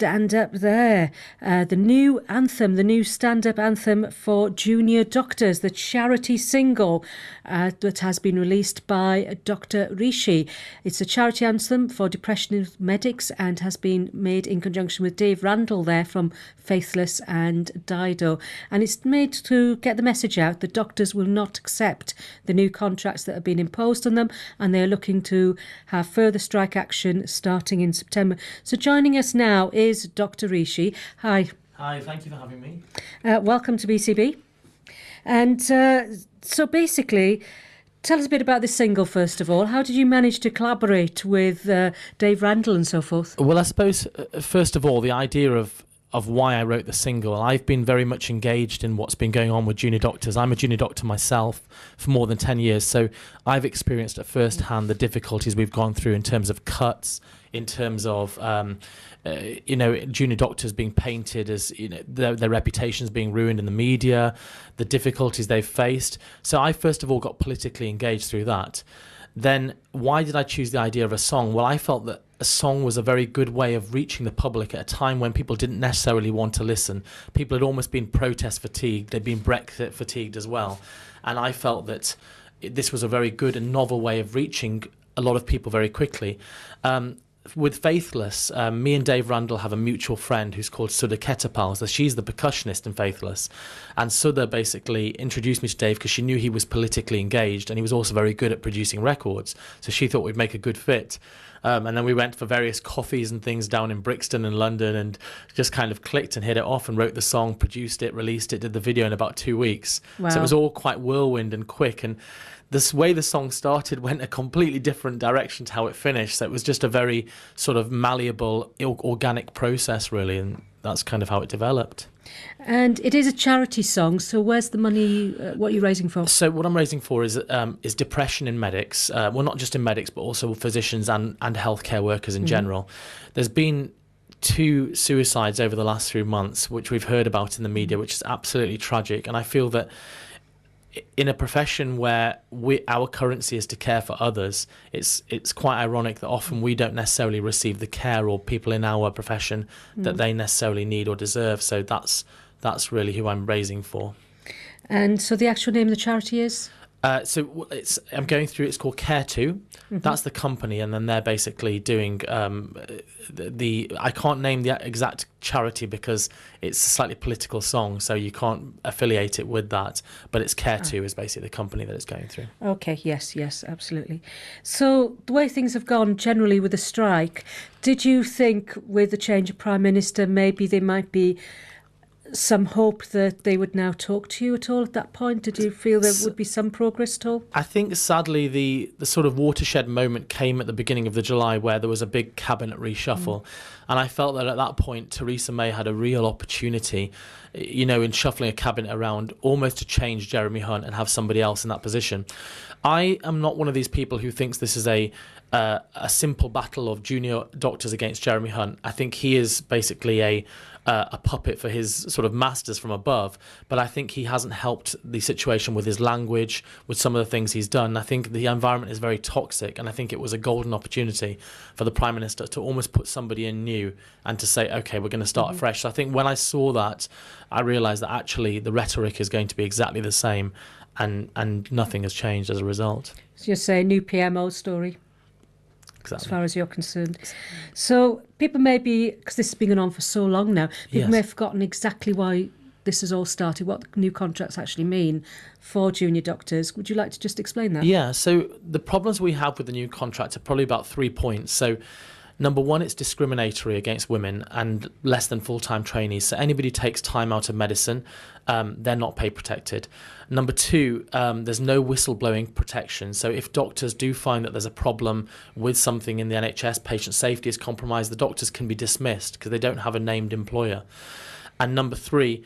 Stand Up There, the new anthem, the new stand-up anthem for junior doctors, the charity single that has been released by Dr. Rishi. It's a charity anthem for depression medics and has been made in conjunction with Dave Randle there from Faithless and Dido. And it's made to get the message out that doctors will not accept the new contracts that have been imposed on them, and they're looking to have further strike action starting in September. So joining us now is Dr. Rishi. Hi. Hi, thank you for having me. Welcome to BCB. And so basically, tell us a bit about this single, first of all. How did you manage to collaborate with Dave Randle and so forth? Well, I suppose, first of all, the idea of why I wrote the single. I've been very much engaged in what's been going on with junior doctors. I'm a junior doctor myself for more than 10 years, so I've experienced at first hand the difficulties we've gone through in terms of cuts, in terms of junior doctors being painted as their reputations being ruined in the media, the difficulties they've faced. So I first of all got politically engaged through that. Then why did I choose the idea of a song? Well, I felt that a song was a very good way of reaching the public at a time when people didn't necessarily want to listen. People had almost been protest fatigued. They'd been Brexit fatigued as well. And I felt that this was a very good and novel way of reaching a lot of people very quickly. With Faithless, me and Dave Randle have a mutual friend who's called Sudha Ketapal. So she's the percussionist in Faithless. And Sudha basically introduced me to Dave because she knew he was politically engaged and he was also very good at producing records. So she thought we'd make a good fit. And then we went for various coffees and things down in Brixton and London and just kind of clicked and hit it off and wrote the song, produced it, released it, did the video in about 2 weeks. Wow. So it was all quite whirlwind and quick. And this way the song started went a completely different direction to how it finished. So it was just a very sort of malleable, organic process, really. And that's kind of how it developed. And it is a charity song, so where's the money, what are you raising for? So what I'm raising for is depression in medics. Well, not just in medics, but also physicians and healthcare workers in general. There's been 2 suicides over the last 3 months, which we've heard about in the media, which is absolutely tragic. And I feel that in a profession where our currency is to care for others, it's quite ironic that often we don't necessarily receive the care or people in our profession that they necessarily need or deserve. So that's really who I'm raising for. And so the actual name of the charity is? I'm going through. It's called Care 2. That's the company, and then they're basically doing I can't name the exact charity because it's a slightly political song, so you can't affiliate it with that. But it's Care 2 is basically the company that it's going through. Okay, yes, absolutely. So the way things have gone generally with the strike, did you think with the change of Prime Minister maybe there might be some hope that they would now talk to you at all at that point? Did you feel there would be some progress at all? I think sadly the sort of watershed moment came at the beginning of the July where there was a big cabinet reshuffle. And I felt that at that point Theresa May had a real opportunity, in shuffling a cabinet around almost to change Jeremy Hunt and have somebody else in that position. I am not one of these people who thinks this is a simple battle of junior doctors against Jeremy Hunt. I think he is basically a puppet for his sort of masters from above, but I think he hasn't helped the situation with his language, with some of the things he's done. I think the environment is very toxic, and I think it was a golden opportunity for the Prime Minister to almost put somebody in new and to say, okay, we're going to start afresh. So I think when I saw that, I realised that actually the rhetoric is going to be exactly the same, and nothing has changed as a result. So you're saying new PMO story? Exactly. As far as you're concerned. So people may be, because this has been going on for so long now, people may have forgotten exactly why this has all started, what the new contracts actually mean for junior doctors. Would you like to just explain that? Yeah, so the problems we have with the new contract are probably about 3 points. So number one, it's discriminatory against women and less than full-time trainees. So anybody who takes time out of medicine, they're not pay protected. Number two, there's no whistleblowing protection. So if doctors do find that there's a problem with something in the NHS, patient safety is compromised, the doctors can be dismissed because they don't have a named employer. And number three,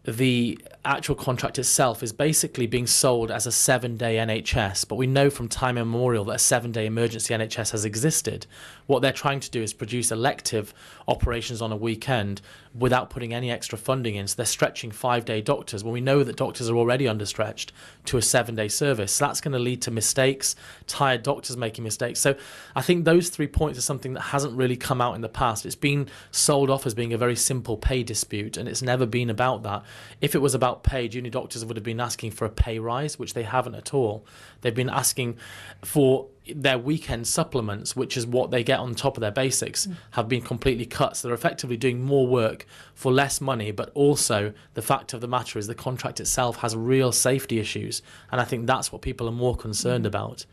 the actual contract itself is basically being sold as a 7-day NHS, but we know from time immemorial that a 7-day emergency NHS has existed. What they're trying to do is produce elective operations on a weekend without putting any extra funding in. So they're stretching 5-day doctors when we know that doctors are already understretched to a 7-day service. So that's going to lead to mistakes, tired doctors making mistakes. So I think those 3 points are something that hasn't really come out in the past. It's been sold off as being a very simple pay dispute, and it's never been about that. If it was about pay, junior doctors would have been asking for a pay rise, which they haven't at all. They've been asking for their weekend supplements, which is what they get on top of their basics, have been completely cut. So they're effectively doing more work for less money, but also the fact of the matter is the contract itself has real safety issues, and I think that's what people are more concerned about.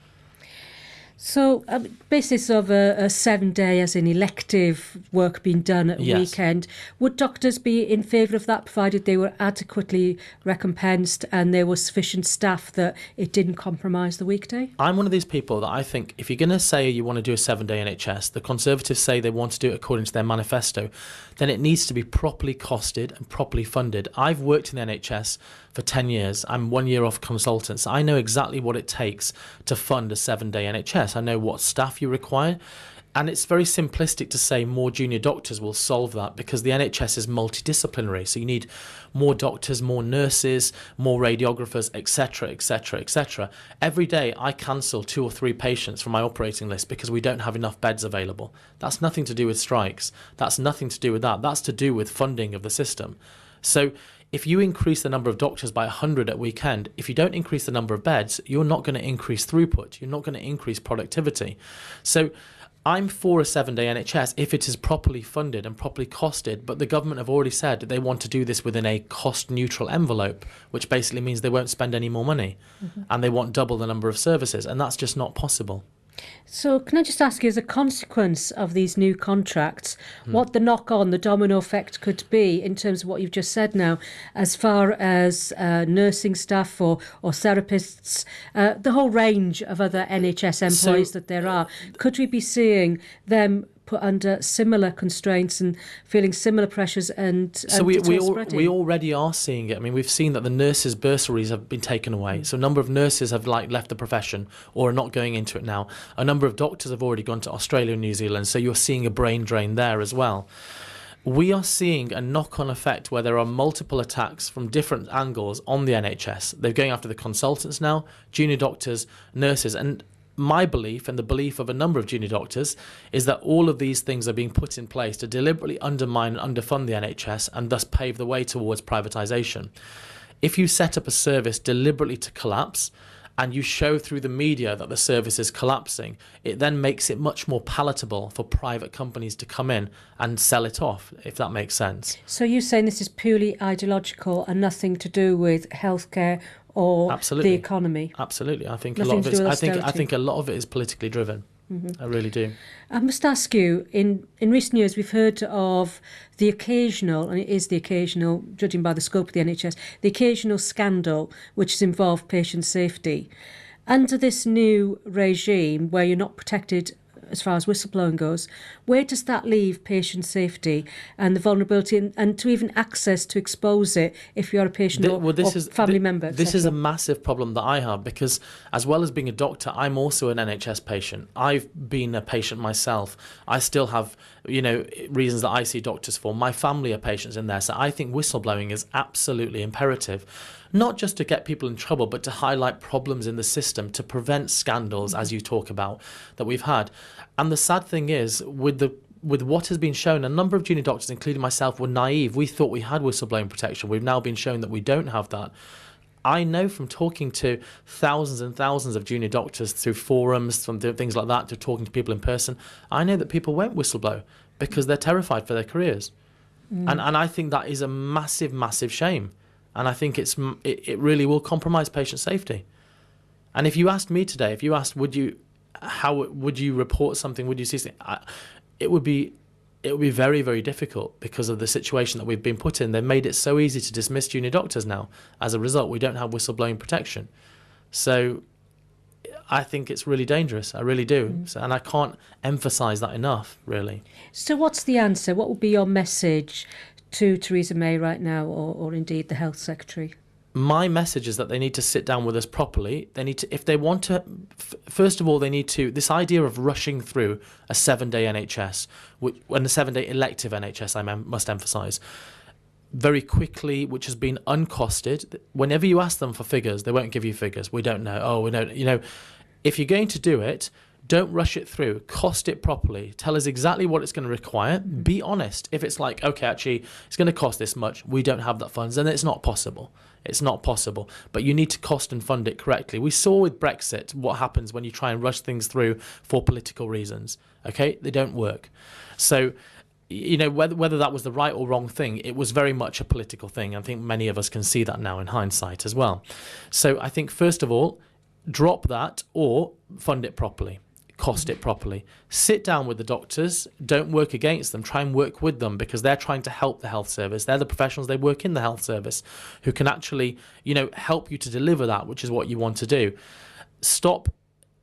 So, basis of a 7-day as an elective work being done at a weekend, would doctors be in favour of that, provided they were adequately recompensed and there was sufficient staff that it didn't compromise the weekday? I'm one of these people that I think if you're going to say you want to do a 7-day NHS, the Conservatives say they want to do it according to their manifesto, then it needs to be properly costed and properly funded. I've worked in the NHS for 10 years. I'm 1 year off consultants. I know exactly what it takes to fund a 7-day NHS. I know what staff you require. And it's very simplistic to say more junior doctors will solve that, because the NHS is multidisciplinary. So you need more doctors, more nurses, more radiographers, etc., etc., etc. Every day I cancel 2 or 3 patients from my operating list because we don't have enough beds available. That's nothing to do with strikes. That's nothing to do with that. That's to do with funding of the system. So if you increase the number of doctors by 100 at weekend, if you don't increase the number of beds, you're not going to increase throughput. You're not going to increase productivity. So I'm for a 7-day NHS if it is properly funded and properly costed, but the government have already said that they want to do this within a cost-neutral envelope, which basically means they won't spend any more money, and they want double the number of services, and that's just not possible. So can I just ask you, as a consequence of these new contracts, what the knock-on, the domino effect could be in terms of what you've just said now, as far as nursing staff or therapists, the whole range of other NHS employees that there are? Could we be seeing them put under similar constraints and feeling similar pressures and we already are seeing it. I mean, we've seen that the nurses' bursaries have been taken away. So a number of nurses have left the profession or are not going into it now. A number of doctors have already gone to Australia and New Zealand. So you're seeing a brain drain there as well. We are seeing a knock-on effect where there are multiple attacks from different angles on the NHS. They're going after the consultants now, junior doctors, nurses, and my belief, and the belief of a number of junior doctors, is that all of these things are being put in place to deliberately undermine and underfund the NHS and thus pave the way towards privatisation. If you set up a service deliberately to collapse and you show through the media that the service is collapsing, it then makes it much more palatable for private companies to come in and sell it off, if that makes sense. So you're saying this is purely ideological and nothing to do with healthcare or Absolutely. the economy? Absolutely. I think Nothing a lot of it. I think a lot of it is politically driven. I really do. I must ask you, in recent years we've heard of the occasional, and it is the occasional, judging by the scope of the NHS, the occasional scandal which has involved patient safety. Under this new regime, where you're not protected as far as whistleblowing goes, where does that leave patient safety and the vulnerability and to even access to expose it if you're a patient or family member? This is a massive problem that I have, because as well as being a doctor, I'm also an NHS patient. I've been a patient myself. I still have, reasons that I see doctors for. My family are patients in there. So I think whistleblowing is absolutely imperative. Not just to get people in trouble, but to highlight problems in the system, to prevent scandals, as you talk about, that we've had. And the sad thing is, with what has been shown, a number of junior doctors, including myself, were naive. We thought we had whistleblowing protection. We've now been shown that we don't have that. I know from talking to thousands and thousands of junior doctors through forums, from things like that, to talking to people in person, I know that people won't whistleblow because they're terrified for their careers. And I think that is a massive, massive shame. And I think it really will compromise patient safety. And if you asked me today, how would you report something? Would you see something? It would be very, very difficult because of the situation that we've been put in. They've made it so easy to dismiss junior doctors now. As a result, we don't have whistleblowing protection. So I think it's really dangerous. I really do. And I can't emphasise that enough, really. So what's the answer? What would be your message to Theresa May right now, or indeed the Health Secretary? My message is that they need to sit down with us properly. They need to, if they want to, first of all, they need to, this idea of rushing through a 7-day NHS, and a 7-day elective NHS, I must emphasise, very quickly, which has been uncosted. Whenever you ask them for figures, they won't give you figures. We don't know. Oh, we don't, if you're going to do it, don't rush it through. Cost it properly. Tell us exactly what it's going to require. Be honest. If it's like, okay, actually, it's going to cost this much, we don't have that funds, then it's not possible. It's not possible. But you need to cost and fund it correctly. We saw with Brexit what happens when you try and rush things through for political reasons. Okay? They don't work. So, whether that was the right or wrong thing, it was very much a political thing. I think many of us can see that now in hindsight as well. So I think, first of all, drop that or fund it properly. Cost it properly. Sit down with the doctors. Don't work against them. Try and work with them, because they're trying to help the health service. They're the professionals. They work in the health service who can actually, help you to deliver that, which is what you want to do. Stop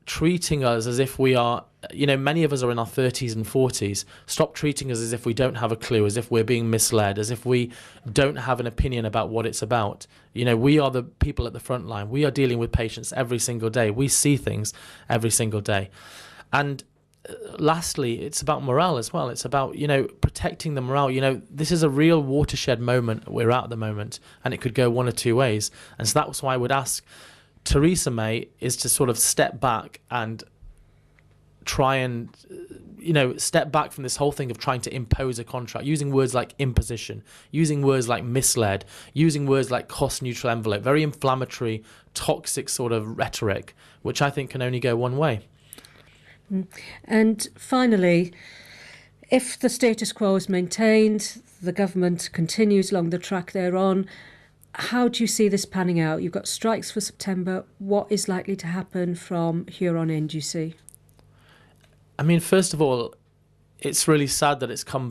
treating us as if we are, many of us are in our 30s and 40s. Stop treating us as if we don't have a clue, as if we're being misled, as if we don't have an opinion about what it's about. We are the people at the front line. We are dealing with patients every single day. We see things every single day. And lastly, it's about morale as well. It's about, protecting the morale. This is a real watershed moment we're at the moment, and it could go one or two ways. And so that's why I would ask Theresa May is to sort of step back and try and, step back from this whole thing of trying to impose a contract, using words like imposition, using words like misled, using words like cost neutral envelope, very inflammatory, toxic sort of rhetoric, which I think can only go one way. And finally, if the status quo is maintained, the government continues along the track they're on, how do you see this panning out? You've got strikes for September. What is likely to happen from here on in, do you see? I mean, first of all, it's really sad that it's come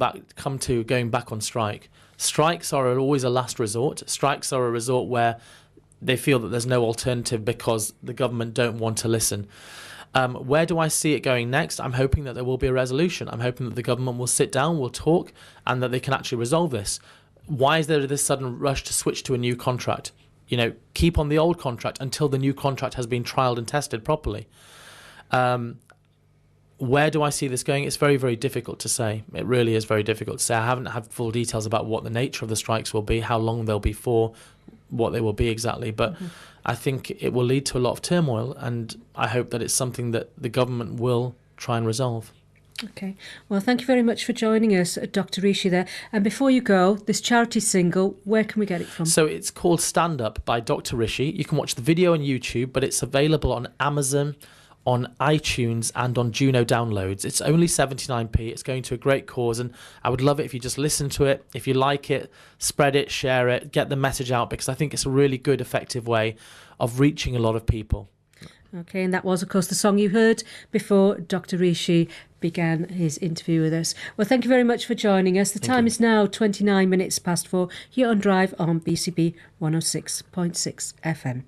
to going back on strike. Strikes are always a last resort. Strikes are a resort where they feel that there's no alternative because the government don't want to listen. Where do I see it going next? I'm hoping that there will be a resolution. I'm hoping that the government will sit down, will talk, and that they can actually resolve this. Why is there this sudden rush to switch to a new contract? Keep on the old contract until the new contract has been trialled and tested properly. Where do I see this going? It's very, very difficult to say. It really is very difficult to say. I haven't had full details about what the nature of the strikes will be, how long they'll be for, what they will be exactly. But I think it will lead to a lot of turmoil, and I hope that it's something that the government will try and resolve. Okay. Well, thank you very much for joining us, Dr. Rishi there. And before you go, this charity single, where can we get it from? So it's called Stand Up by Dr. Rishi. You can watch the video on YouTube, but it's available on Amazon, on iTunes and on Juno downloads. It's only 79p. It's going to a great cause, and I would love it if you just listen to it. If you like it, spread it, share it, get the message out, because I think it's a really good, effective way of reaching a lot of people. Okay, and that was, of course, the song you heard before Dr. Rishi began his interview with us. Well, thank you very much for joining us. The time is now 29 minutes past 4 here on Drive on BCB 106.6 FM.